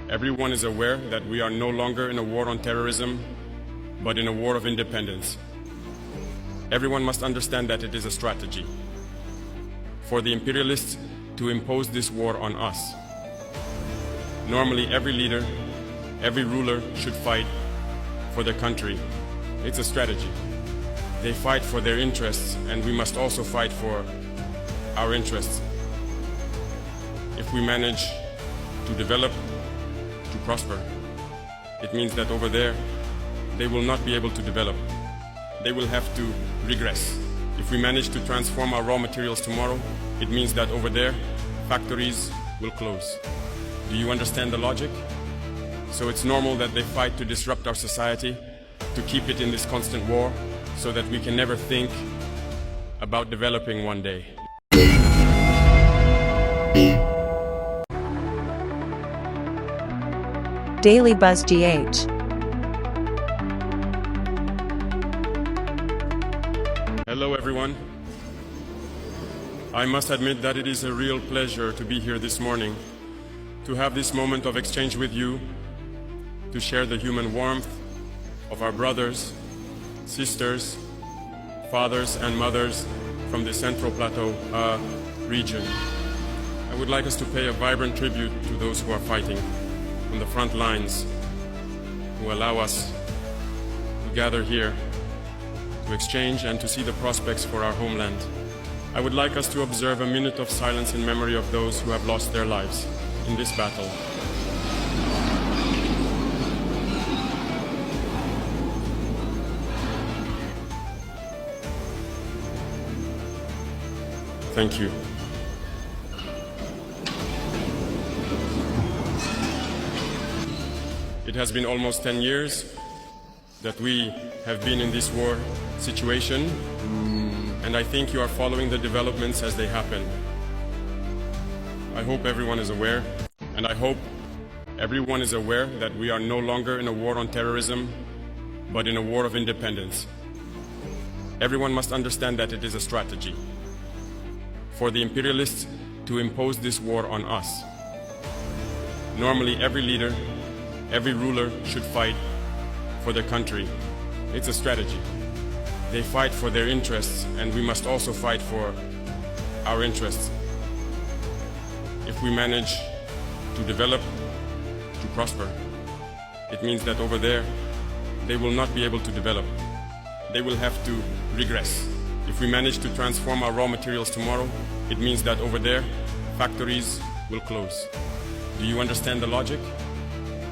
Everyone is aware that we are no longer in a war on terrorism, but in a war of independence. Everyone must understand that it is a strategy for the imperialists to impose this war on us. Normally, every leader, every ruler should fight for their country. It's a strategy. They fight for their interests, and we must also fight for our interests. If we manage to develop, to prosper, it means that over there, they will not be able to develop. They will have to regress. If we manage to transform our raw materials tomorrow, it means that over there, factories will close. Do you understand the logic? So it's normal that they fight to disrupt our society, to keep it in this constant war, so that we can never think about developing one day. Daily Buzz GH. Hello everyone. I must admit that it is a real pleasure to be here this morning, to have this moment of exchange with you, to share the human warmth of our brothers, sisters, fathers and mothers from the Central Plateau region. I would like us to pay a vibrant tribute to those who are fighting on the front lines, who allow us to gather here, to exchange and to see the prospects for our homeland. I would like us to observe a minute of silence in memory of those who have lost their lives in this battle. Thank you. It has been almost 10 years that we have been in this war situation, and I think you are following the developments as they happen. I hope everyone is aware, and I hope everyone is aware that we are no longer in a war on terrorism, but in a war of independence. Everyone must understand that it is a strategy for the imperialists to impose this war on us. Normally, every leader, every ruler should fight for their country. It's a strategy. They fight for their interests, and we must also fight for our interests. If we manage to develop, to prosper, it means that over there, they will not be able to develop. They will have to regress. If we manage to transform our raw materials tomorrow, it means that over there, factories will close. Do you understand the logic?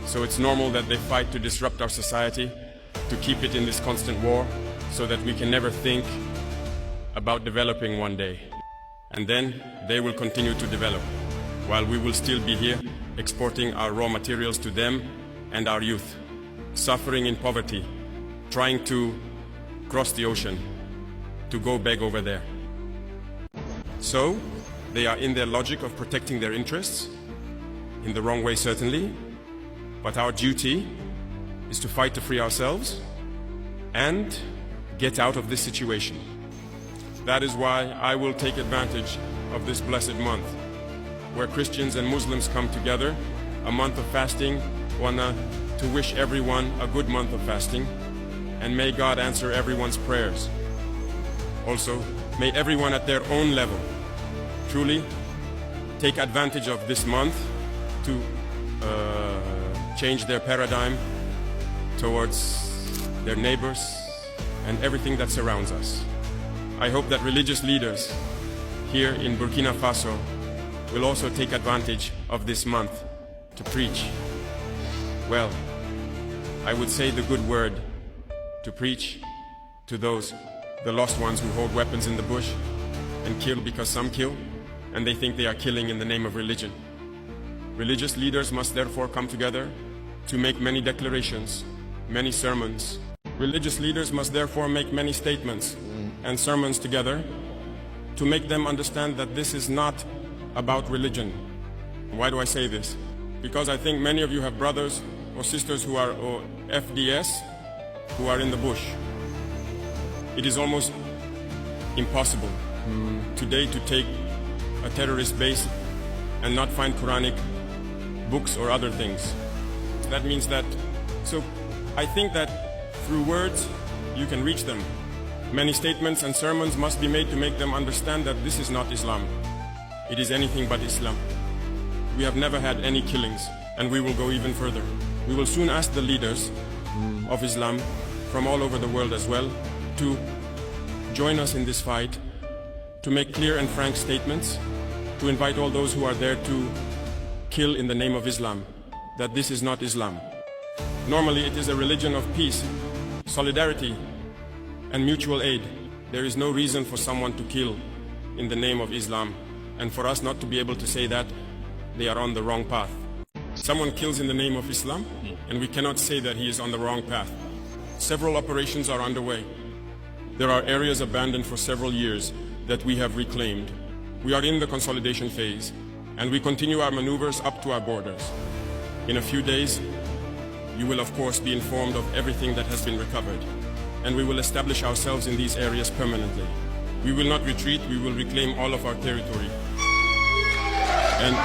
So it's normal that they fight to disrupt our society, to keep it in this constant war, so that we can never think about developing one day. And then they will continue to develop, while we will still be here exporting our raw materials to them and our youth, suffering in poverty, trying to cross the ocean, to go beg over there. So, they are in their logic of protecting their interests, in the wrong way certainly, but our duty is to fight to free ourselves and get out of this situation. That is why I will take advantage of this blessed month, where Christians and Muslims come together, a month of fasting. Wanna to wish everyone a good month of fasting, and may God answer everyone's prayers. Also, may everyone at their own level truly take advantage of this month to change their paradigm towards their neighbors and everything that surrounds us. I hope that religious leaders here in Burkina Faso will also take advantage of this month to preach. Well, I would say the good word, to preach to those, the lost ones who hold weapons in the bush and kill because some kill, and they think they are killing in the name of religion. Religious leaders must therefore come together to make many declarations, many sermons. Religious leaders must therefore make many statements and sermons together to make them understand that this is not about religion. Why do I say this? Because I think many of you have brothers or sisters who are FDS, who are in the bush. It is almost impossible today to take a terrorist base and not find Quranic books or other things. That means that, so I think that through words you can reach them. Many statements and sermons must be made to make them understand that this is not Islam. It is anything but Islam. We have never had any killings, and we will go even further. We will soon ask the leaders of Islam from all over the world as well to join us in this fight, to make clear and frank statements, to invite all those who are there to kill in the name of Islam, that this is not Islam. Normally it is a religion of peace, solidarity, and mutual aid. There is no reason for someone to kill in the name of Islam, and for us not to be able to say that they are on the wrong path. Someone kills in the name of Islam, and we cannot say that he is on the wrong path. Several operations are underway. There are areas abandoned for several years that we have reclaimed. We are in the consolidation phase, and we continue our maneuvers up to our borders. In a few days, you will of course be informed of everything that has been recovered, and we will establish ourselves in these areas permanently. We will not retreat, we will reclaim all of our territory. And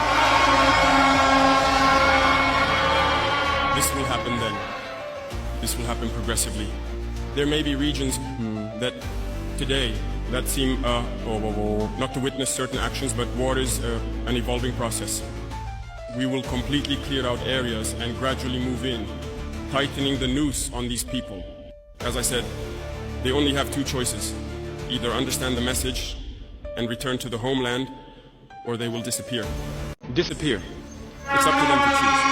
this will happen then. This will happen progressively. There may be regions that today that seem not to witness certain actions, but war is an evolving process. We will completely clear out areas and gradually move in, tightening the noose on these people. As I said, they only have two choices: either understand the message and return to the homeland, or they will disappear. Disappear. It's up to them to choose.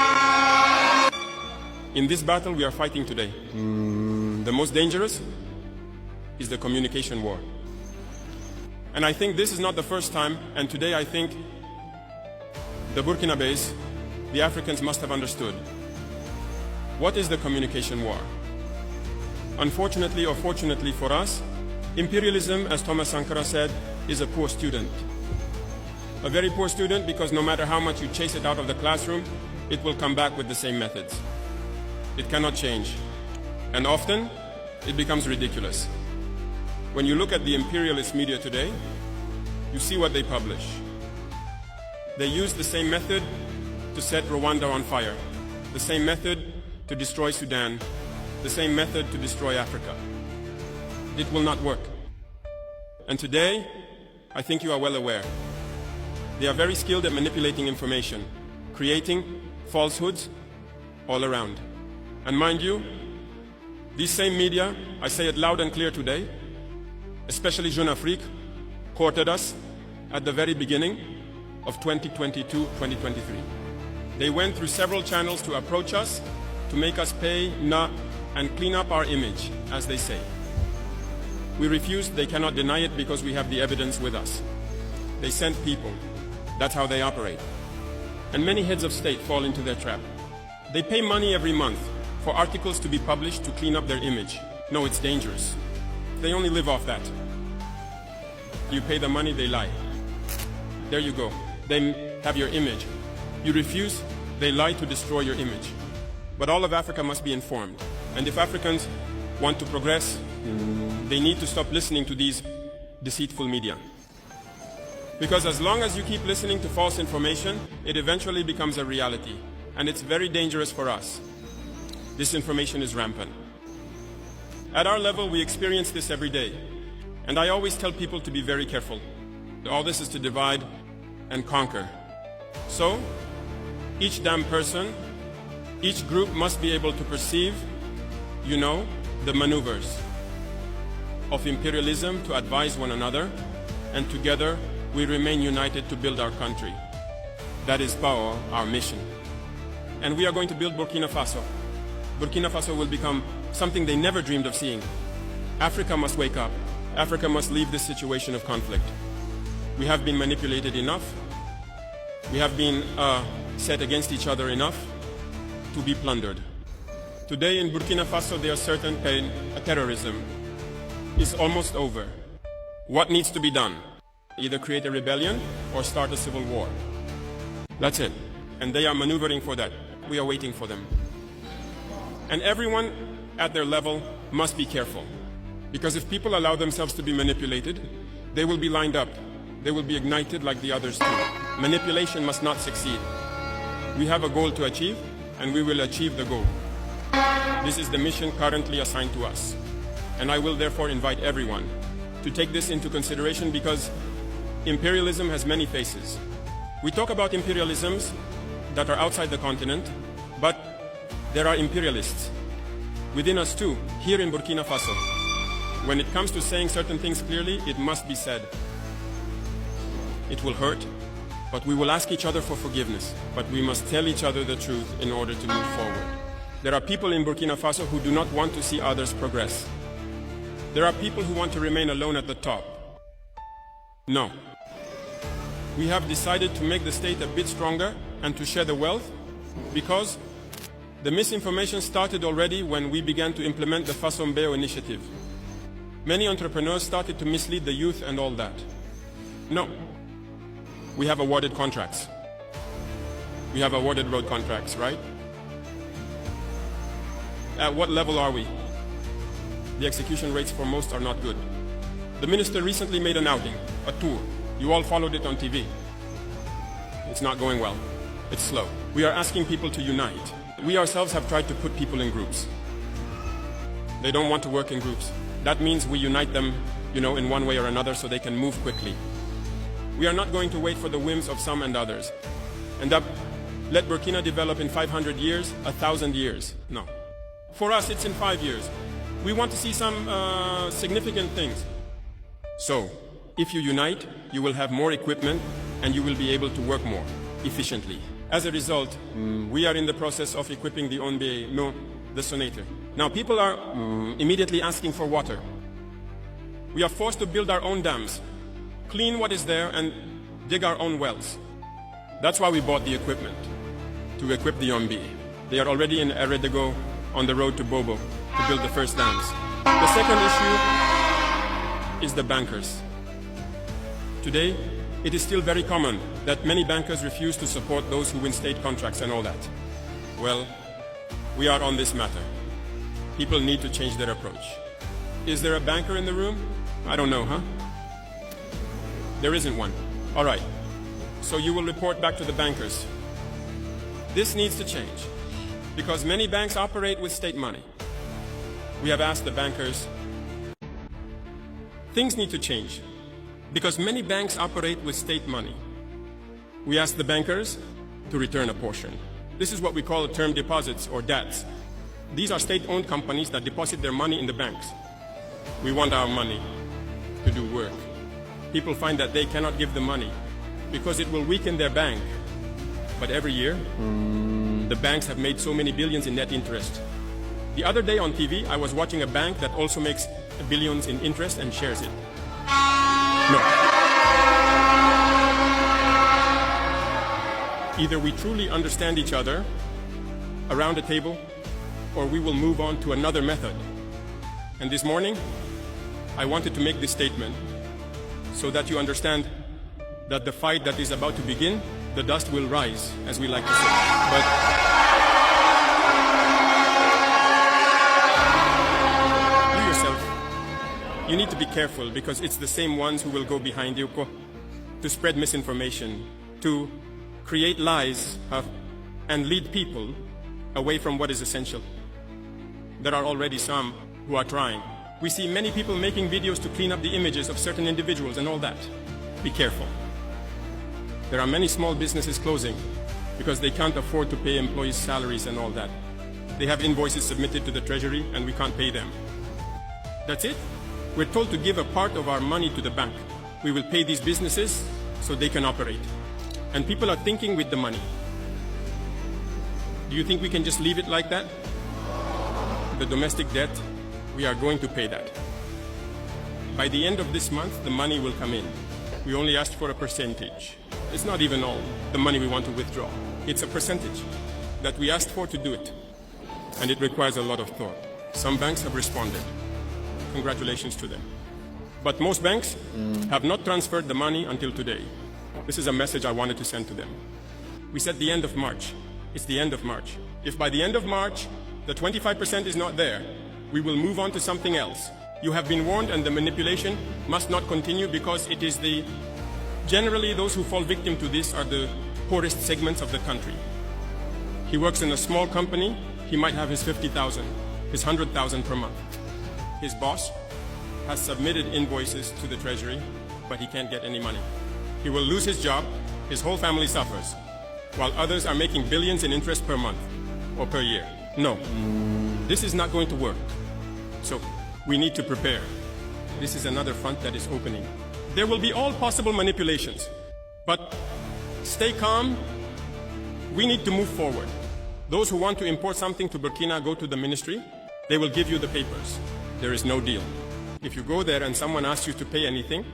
In this battle we are fighting today, the most dangerous is the communication war. And I think this is not the first time, and today I think the Burkinabés, the Africans, must have understood. What is the communication war? Unfortunately or fortunately for us, imperialism, as Thomas Sankara said, is a poor student. A very poor student, because no matter how much you chase it out of the classroom, it will come back with the same methods. It cannot change. And often, it becomes ridiculous. When you look at the imperialist media today, you see what they publish. They use the same method to set Rwanda on fire, the same method to destroy Sudan, the same method to destroy Africa. It will not work. And today, I think you are well aware, they are very skilled at manipulating information, creating falsehoods all around. And mind you, these same media, I say it loud and clear today, especially Jeune Afrique, courted us at the very beginning of 2022-2023. They went through several channels to approach us, to make us pay and clean up our image, as they say. We refused. They cannot deny it because we have the evidence with us. They sent people. That's how they operate. And many heads of state fall into their trap. They pay money every month for articles to be published to clean up their image. No, it's dangerous. They only live off that. You pay the money, they lie. There you go. They have your image. You refuse, they lie to destroy your image. But all of Africa must be informed. And if Africans want to progress, they need to stop listening to these deceitful media. Because as long as you keep listening to false information, it eventually becomes a reality. And it's very dangerous for us. Disinformation is rampant. At our level, we experience this every day. And I always tell people to be very careful. All this is to divide and conquer. So, each damn person, each group must be able to perceive, the maneuvers of imperialism to advise one another, and together we remain united to build our country. That is our mission. And we are going to build Burkina Faso. Burkina Faso will become something they never dreamed of seeing. Africa must wake up. Africa must leave this situation of conflict. We have been manipulated enough. We have been set against each other enough to be plundered. Today in Burkina Faso, they are certain terrorism is almost over. What needs to be done? Either create a rebellion or start a civil war. That's it. And they are maneuvering for that. We are waiting for them. And everyone at their level must be careful. Because if people allow themselves to be manipulated, they will be lined up. They will be ignited like the others too. Manipulation must not succeed. We have a goal to achieve, and we will achieve the goal. This is the mission currently assigned to us. And I will therefore invite everyone to take this into consideration, because imperialism has many faces. We talk about imperialisms that are outside the continent, but there are imperialists within us too, here in Burkina Faso. When it comes to saying certain things clearly, it must be said. It will hurt, but we will ask each other for forgiveness. But we must tell each other the truth in order to move forward. There are people in Burkina Faso who do not want to see others progress. There are people who want to remain alone at the top. No. We have decided to make the state a bit stronger and to share the wealth, because the misinformation started already when we began to implement the Faso Mbeo initiative. Many entrepreneurs started to mislead the youth and all that. No. We have awarded contracts. We have awarded road contracts, right? At what level are we? The execution rates for most are not good. The minister recently made an outing, a tour. You all followed it on TV. It's not going well. It's slow. We are asking people to unite. We ourselves have tried to put people in groups. They don't want to work in groups. That means we unite them, in one way or another, so they can move quickly. We are not going to wait for the whims of some and others. And let Burkina develop in 500 years, 1,000 years. No. For us, it's in 5 years. We want to see some significant things. So, if you unite, you will have more equipment and you will be able to work more efficiently. As a result, we are in the process of equipping the ONBE, the Sonator. Now, people are immediately asking for water. We are forced to build our own dams, clean what is there, and dig our own wells. That's why we bought the equipment, to equip the ONBE. They are already in Eredego on the road to Bobo to build the first dams. The second issue is the bankers. Today, it is still very common that many bankers refuse to support those who win state contracts and all that. Well, we are on this matter. People need to change their approach. Is there a banker in the room? I don't know, huh? There isn't one. All right. So you will report back to the bankers. This needs to change, because many banks operate with state money. We have asked the bankers. Things need to change, because many banks operate with state money. We asked the bankers to return a portion. This is what we call term deposits, or DATs. These are state-owned companies that deposit their money in the banks. We want our money to do work. People find that they cannot give the money because it will weaken their bank. But every year, the banks have made so many billions in net interest. The other day on TV, I was watching a bank that also makes billions in interest and shares it. No. Either we truly understand each other around a table, or we will move on to another method. And this morning, I wanted to make this statement so that you understand that the fight that is about to begin, the dust will rise, as we like to say. But you yourself, you need to be careful, because it's the same ones who will go behind you to spread misinformation, to create lies and lead people away from what is essential. There are already some who are trying. We see many people making videos to clean up the images of certain individuals and all that. Be careful. There are many small businesses closing because they can't afford to pay employees' salaries and all that. They have invoices submitted to the treasury and we can't pay them. That's it. We're told to give a part of our money to the bank. We will pay these businesses so they can operate. And people are thinking with the money. Do you think we can just leave it like that? The domestic debt, we are going to pay that. By the end of this month, the money will come in. We only asked for a percentage. It's not even all the money we want to withdraw. It's a percentage that we asked for to do it. And it requires a lot of thought. Some banks have responded. Congratulations to them. But most banks have not transferred the money until today. This is a message I wanted to send to them. We said the end of March. It's the end of March. If by the end of March, the 25% is not there, we will move on to something else. You have been warned, and the manipulation must not continue, because it is generally those who fall victim to this are the poorest segments of the country. He works in a small company, he might have his 50,000, his 100,000 per month. His boss has submitted invoices to the treasury, but he can't get any money. He will lose his job, his whole family suffers, while others are making billions in interest per month or per year. No, this is not going to work. So we need to prepare. This is another front that is opening. There will be all possible manipulations, but stay calm. We need to move forward. Those who want to import something to Burkina, go to the ministry. They will give you the papers. There is no deal. If you go there and someone asks you to pay anything,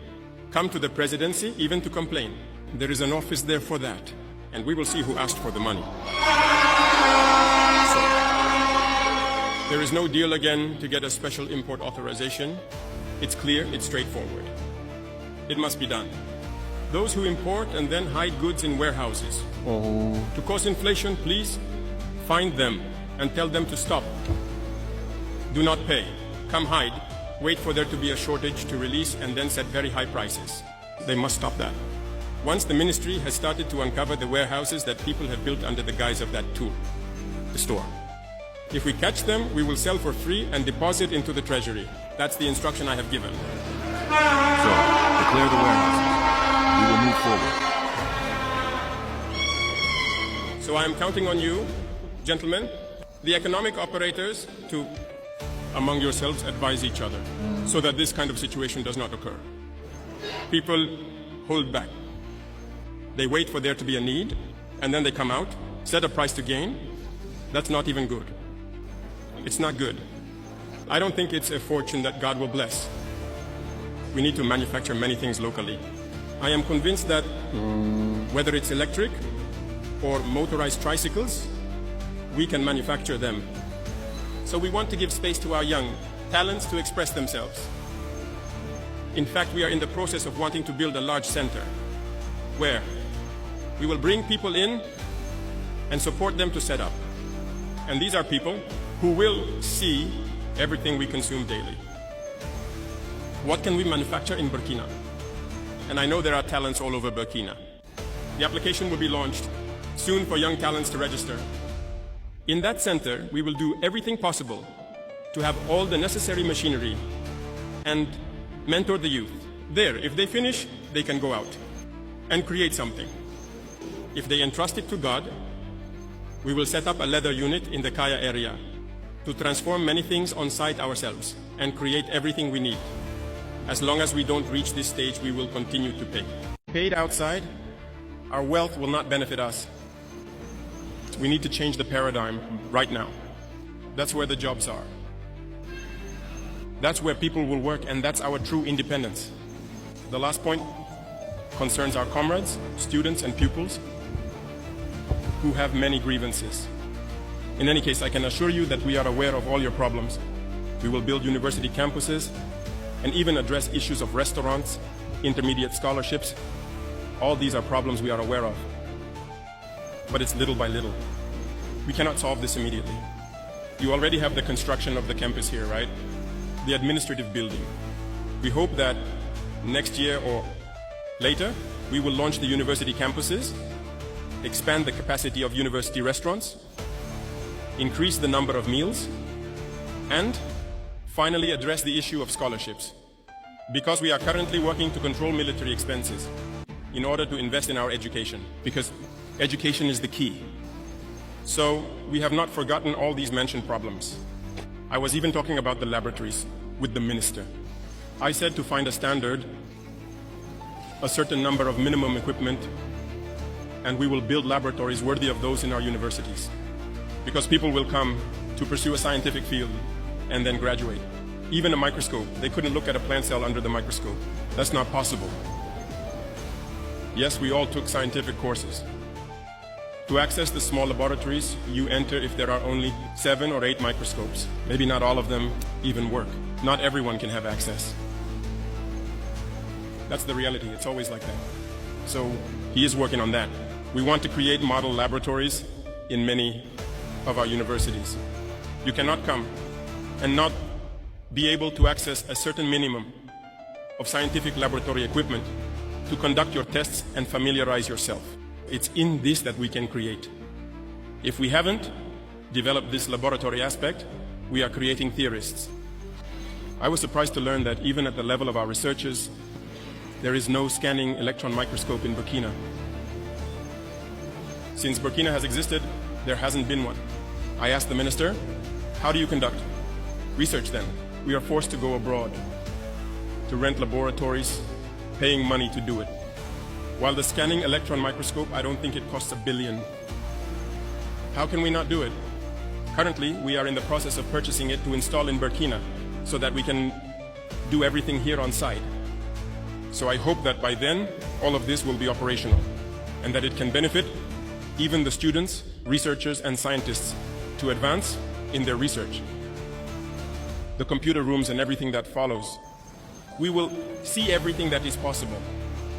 come to the presidency even to complain. There is an office there for that, and we will see who asked for the money. So, there is no deal again to get a special import authorization. It's clear, it's straightforward. It must be done. Those who import and then hide goods in warehouses to cause inflation, please find them and tell them to stop. Do not pay. Come hide. Wait for there to be a shortage to release and then set very high prices. They must stop that. Once the ministry has started to uncover the warehouses that people have built under the guise of that tool, the store. If we catch them, we will sell for free and deposit into the treasury. That's the instruction I have given. So, declare the warehouses. We will move forward. So I am counting on you, gentlemen, the economic operators, to, among yourselves, advise each other so that this kind of situation does not occur. People hold back. They wait for there to be a need, and then they come out, set a price to gain. That's not even good. It's not good. I don't think it's a fortune that God will bless. We need to manufacture many things locally. I am convinced that whether it's electric or motorized tricycles, we can manufacture them. So we want to give space to our young talents to express themselves. In fact, we are in the process of wanting to build a large center where we will bring people in and support them to set up. And these are people who will see everything we consume daily. What can we manufacture in Burkina? And I know there are talents all over Burkina. The application will be launched soon for young talents to register. In that center, we will do everything possible to have all the necessary machinery and mentor the youth. There, if they finish, they can go out and create something. If they entrust it to God, we will set up a leather unit in the Kaya area to transform many things on site ourselves and create everything we need. As long as we don't reach this stage, we will continue to pay. Paid outside, our wealth will not benefit us. We need to change the paradigm right now. That's where the jobs are. That's where people will work, and that's our true independence. The last point concerns our comrades, students and pupils who have many grievances. In any case, I can assure you that we are aware of all your problems. We will build university campuses and even address issues of restaurants, intermediate scholarships. All these are problems we are aware of. But it's little by little. We cannot solve this immediately. You already have the construction of the campus here, right? The administrative building. We hope that next year or later, we will launch the university campuses, expand the capacity of university restaurants, increase the number of meals, and finally address the issue of scholarships. Because we are currently working to control military expenses in order to invest in our education, because education is the key. So we have not forgotten all these mentioned problems. I was even talking about the laboratories with the minister. I said to find a standard, a certain number of minimum equipment, and we will build laboratories worthy of those in our universities. Because people will come to pursue a scientific field and then graduate. Even a microscope, they couldn't look at a plant cell under the microscope. That's not possible. Yes, we all took scientific courses. To access the small laboratories, you enter if there are only 7 or 8 microscopes. Maybe not all of them even work. Not everyone can have access. That's the reality. It's always like that. So he is working on that. We want to create model laboratories in many of our universities. You cannot come and not be able to access a certain minimum of scientific laboratory equipment to conduct your tests and familiarize yourself. It's in this that we can create. If we haven't developed this laboratory aspect, we are creating theorists. I was surprised to learn that even at the level of our researchers, there is no scanning electron microscope in Burkina. Since Burkina has existed, there hasn't been one. I asked the minister, how do you conduct research then? We are forced to go abroad, to rent laboratories, paying money to do it. While the scanning electron microscope, I don't think it costs $1 billion. How can we not do it? Currently, we are in the process of purchasing it to install in Burkina so that we can do everything here on site. So I hope that by then, all of this will be operational and that it can benefit even the students, researchers, and scientists to advance in their research. The computer rooms and everything that follows. We will see everything that is possible.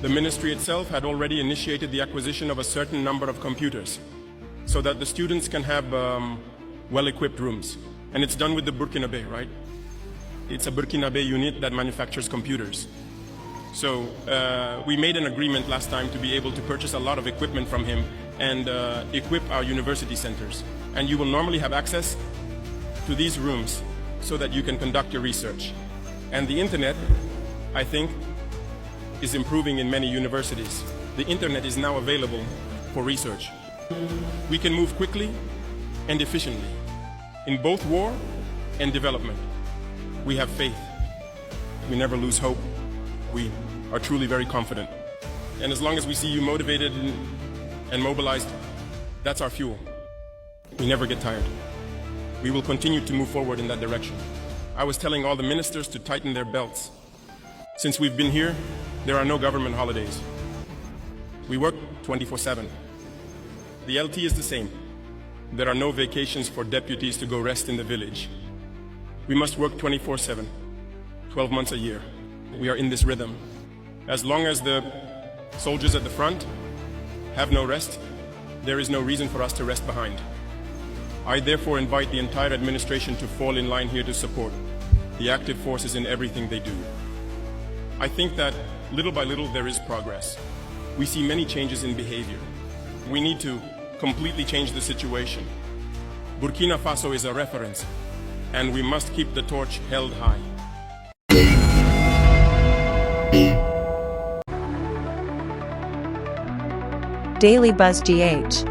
The ministry itself had already initiated the acquisition of a certain number of computers so that the students can have well-equipped rooms. And it's done with the Burkinabe, right? It's a Burkinabe unit that manufactures computers. So we made an agreement last time to be able to purchase a lot of equipment from him and equip our university centers. And you will normally have access to these rooms so that you can conduct your research. And the internet, I think, is improving in many universities. The internet is now available for research. We can move quickly and efficiently in both war and development. We have faith. We never lose hope. We are truly very confident. And as long as we see you motivated and mobilized, that's our fuel. We never get tired. We will continue to move forward in that direction. I was telling all the ministers to tighten their belts. Since we've been here, there are no government holidays. We work 24/7. The LT is the same. There are no vacations for deputies to go rest in the village. We must work 24/7, 12 months a year. We are in this rhythm. As long as the soldiers at the front have no rest, there is no reason for us to rest behind. I therefore invite the entire administration to fall in line here to support the active forces in everything they do. I think that little by little there is progress. We see many changes in behavior. We need to completely change the situation. Burkina Faso is a reference, and we must keep the torch held high. Daily Buzz GH.